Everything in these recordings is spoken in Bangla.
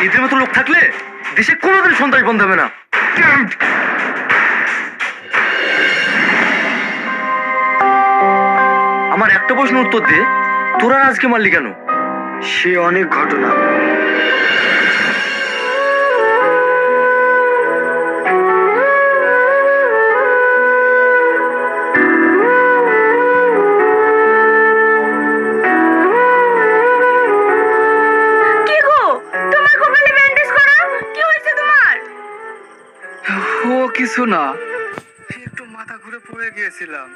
এদের মতো লোক থাকলে দেশে কোনোদিন সন্ত্রাস বন্ধ হবে না। আমার একটা প্রশ্ন উত্তর দে, তোরা আজকে মারলি কেন? সে অনেক ঘটনা। ও কিছু না, একটু মাথা ঘুরে পড়ে গিয়েছিলাম।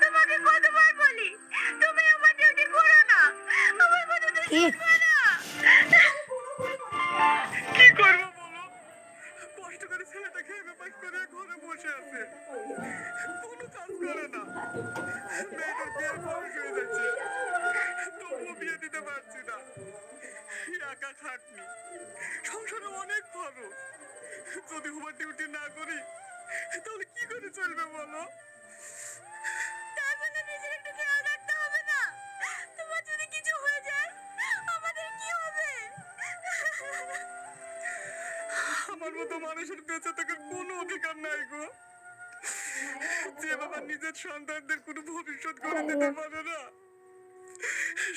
তোমাকে কতবার বলি তুমি আমার ডিউটি করো না, আমার কথা তো শুনবে না। কি করবো বলো, কষ্ট করে ছেলেটা খেয়ে বেপাস করে ঘরে বসে আছে, কোনো কাজ করে না। মেয়েটার বিয়ের বয়স হয়ে যাচ্ছে, তবুও বিয়ে দিতে পারছি না। একা খাটনি, সংসারে অনেক খরচ। যদি ওভার ডিউটি না করি তাহলে কি করে চলবে বলো? তার মানে নিজের একটু খেয়াল রাখতে হবে না? তোমার যদি কিছু হয়ে যায় আমাদের কি হবে? আমার মতো মানুষের বেঁচে থাকার কোনো অধিকার নাই গো। যে বাবা নিজের সন্তানদের কোনো ভবিষ্যৎ করে দিতে পারে না,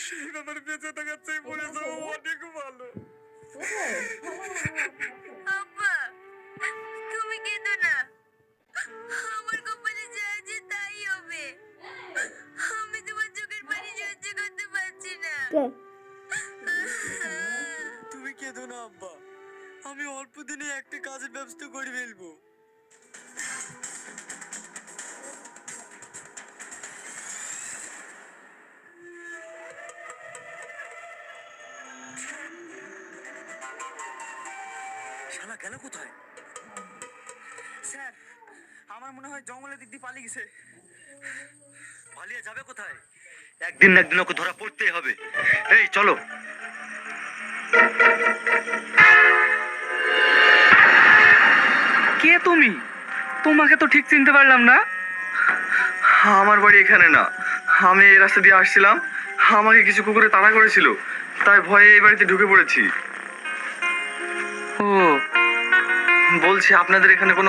সেই বাবার বেঁচে থাকার চেয়ে মরে যাওয়া অনেক ভালো। আব্বা তুমি কেঁদো না, আমার কপালে যা আছে তাই হবে। আমি তোমার চোখের পানি সহ্য করতে পারছি না। তুমি কেঁদো না আব্বা, আমি অল্প দিনে একটা কাজের ব্যবস্থা করে ফেলবো। শালা গেল কোথায়? স্যার, আমার মনে হয় জঙ্গলের দিক দিয়ে পালিয়ে গেছে। পালিয়ে যাবে কোথায়? একদিন না একদিন ওকে ধরা পড়তেই হবে। এই চলো। কে তুমি? তোমাকে তো ঠিক চিনতে পারলাম না। আমার বাড়ি এখানে না, আমি এই রাস্তা দিয়ে আসছিলাম, আমাকে কিছু কুকুরে তাড়া করেছিল, তাই ভয়ে এই বাড়িতে ঢুকে পড়েছি। ও, বলছি আপনাদের এখানে কোনো